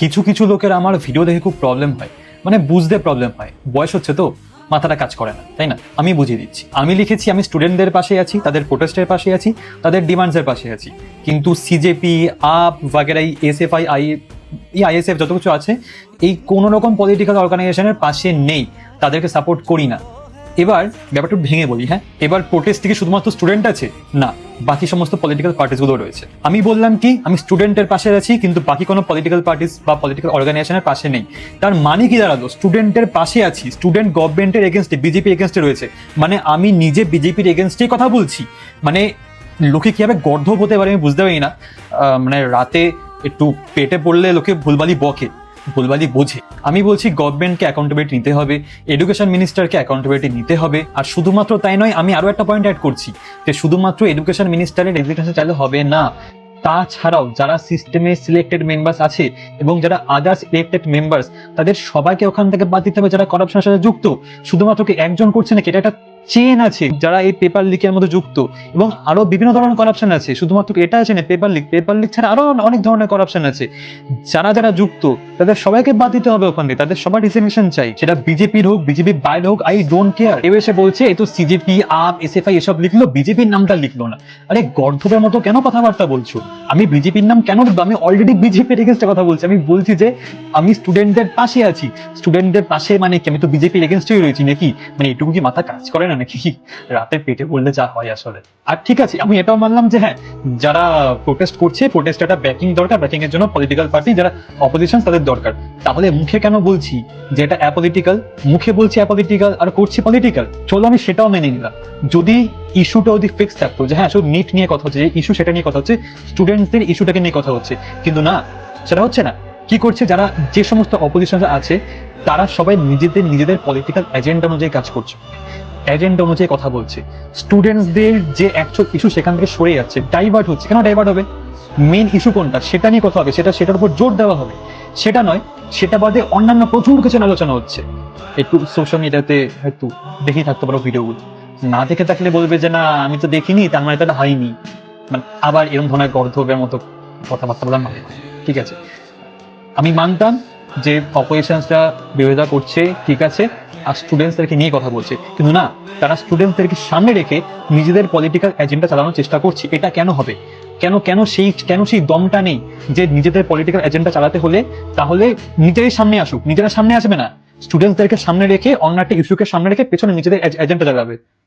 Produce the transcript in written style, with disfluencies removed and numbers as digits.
কিছু কিছু লোকের আমার ভিডিও দেখে খুব প্রবলেম হয়, মানে বুঝতে প্রবলেম হয়। বয়স হচ্ছে তো, মাথাটা কাজ করে না, তাই না? আমি বুঝিয়ে দিচ্ছি। আমি লিখেছি আমি স্টুডেন্টদের পাশে আছি, তাদের প্রোটেস্টের পাশে আছি, তাদের ডিমান্ডসের পাশে আছি। কিন্তু সিজেপি, আপ বাগেরা, এসএফআই, আইএসএফ যত কিছু আছে, এই কোনো রকম পলিটিক্যাল অর্গানাইজেশনের পাশে নেই, তাদেরকে সাপোর্ট করি না। এবার ব্যাপারটা ভেঙে বলি, হ্যাঁ, এবার প্রোটেস্ট থেকে শুধুমাত্র স্টুডেন্ট আছে না, বাকি সমস্ত পলিটিক্যাল পার্টিসগুলো রয়েছে। আমি বললাম কি আমি স্টুডেন্টের পাশে আছি, কিন্তু বাকি কোনো পলিটিক্যাল পার্টিস বা পলিটিক্যাল অর্গানাইজেশনের পাশে নেই। তার মানে কি দাঁড়ালো? স্টুডেন্টের পাশে আছি, স্টুডেন্ট গভর্নমেন্টের এগেনস্টে, বিজেপি এগেনস্টে রয়েছে, মানে আমি নিজে বিজেপির এগেনস্টেই কথা বলছি। মানে লোকে কিভাবে গর্ধব হতে পারে আমি বুঝতে পারি না। মানে রাতে একটু পেটে পড়লে লোকে ভুলভালি বকে, ভুলভালি বোঝে। আমি বলছি গভর্নমেন্টকে অ্যাকাউন্টেবিলিটি নিতে হবে, এডুকেশন মিনিস্টারকে অ্যাকাউন্টেবিলিটি নিতে হবে। আর শুধুমাত্র তাই নয়, আমি আরো একটা পয়েন্ট অ্যাড করছি যে শুধুমাত্র এডুকেশন মিনিস্টারের রেজিগনেশন চাইলে হবে না, তাছাড়াও যারা সিস্টেমে সিলেক্টেড মেম্বার্স আছে এবং যারা আদার্স ইলেক্টেড মেম্বার্স, তাদের সবাইকে ওখান থেকে বাদ দিতে হবে যারা করাপশনের সাথে যুক্ত। শুধুমাত্র কি একজন করছে নাকি, এটা একটা চেন আছে যারা এই পেপার লিকের মধ্যে যুক্ত, এবং আরো বিভিন্ন ধরনের করাপশন আছে। শুধুমাত্র এটা আছে না, পেপার লিক ছাড়া আরো অনেক ধরনের করাপশন আছে। যারা যারা যুক্ত তাদের সবাইকে বাদ দিতে হবে ওখান থেকে, তাদের সবার রিজিগনেশন চাই, সেটা বিজেপির হোক, বিজেপি বাইরে হোক, আই ডোন্ট কেয়ার। এবার এসে বলছে এই তো সিজেপি, আপ, এসএফআই এসব লিখলো, বিজেপির নামটা লিখলো না। আরে গর্ধবের মতো কেন কথাবার্তা বলছো? আমি বিজেপির নাম কেন লিখবো? আমি অলরেডি বিজেপির এগেনস্টে কথা বলছি। আমি বলছি যে আমি স্টুডেন্টদের পাশে আছি। স্টুডেন্টদের পাশে মানে কি আমি তো বিজেপির এগেনস্টেই রয়েছি নাকি? মানে এটুকু কি মাথা কাজ করে না নাকি? রাতে পেটে পড়লে যা হয় আসলে। আর ঠিক আছে, আমি এটাও মানলাম যে হ্যাঁ, যারা প্রোটেস্ট করছে, প্রোটেস্ট একটা ব্যাকিং দরকার, ব্যাকিং এর জন্য পলিটিক্যাল পার্টি যারা অপোজিশন তাদের দরকার। তাহলে মুখে কেন বলছি যে এটা অ্যাপলিটিক্যাল? মুখে বলছি অ্যাপলিটিক্যাল আর করছি পলিটিক্যাল। চলো আমি সেটাও মেনে নিলাম। যদি ইস্যুটা যদি ফিক্স থাকতো যে হ্যাঁ শুধু নিট নিয়ে কথা হচ্ছে, যে ইস্যু সেটা নিয়ে কথা হচ্ছে, স্টুডেন্টদের ইস্যুটাকে নিয়ে কথা হচ্ছে, কিন্তু না, সেটা হচ্ছে না। কি করছে যারা, যে সমস্ত অপোজিশন আছে, তারা সবাই নিজেদের পলিটিক্যাল এজেন্ডা অনুযায়ী কাজ করছে, এজেন্ডা অনুযায়ী কথা বলছে। স্টুডেন্টসদের যে অ্যাকচুয়াল ইস্যু সেখান থেকে সরে যাচ্ছে, ডাইভার্ট হচ্ছে। কেন ডাইভার্ট হবে? মেন ইস্যু কোনটা সেটা নিয়ে কথা হবে, সেটার উপর জোর দেওয়া হবে। সেটা নয়, সেটা বাদে অন্যান্য প্রচুর কিছু আলোচনা হচ্ছে। একটু সোশ্যাল মিডিয়াতে একটু দেখেই থাকতে পারো ভিডিওগুলো, না দেখে থাকলে বলবে যে না আমি তো দেখিনি, তার মানে এটা হয়নি। মানে আবার এরকম ধরনের গর্ধবের মতো কথাবার্তা বলার মানে ঠিক আছে। আমি মানতাম যে অপোজিশনসরা বিরোধিতা করছে, ঠিক আছে, আর স্টুডেন্টসদেরকে নিয়ে কথা বলছে, কিন্তু না, তারা স্টুডেন্টসদেরকে সামনে রেখে নিজেদের পলিটিক্যাল এজেন্ডা চালানোর চেষ্টা করছে। এটা কেন হবে? কেন সেই দমটা নেই যে নিজেদের পলিটিক্যাল এজেন্ডা চালাতে হলে তাহলে নিজেরাই সামনে আসুক? নিজেরা সামনে আসবে না, স্টুডেন্টসদেরকে সামনে রেখে, অন্য একটা ইস্যুকে সামনে রেখে পেছনে নিজেদের এজেন্ডা চালাবে।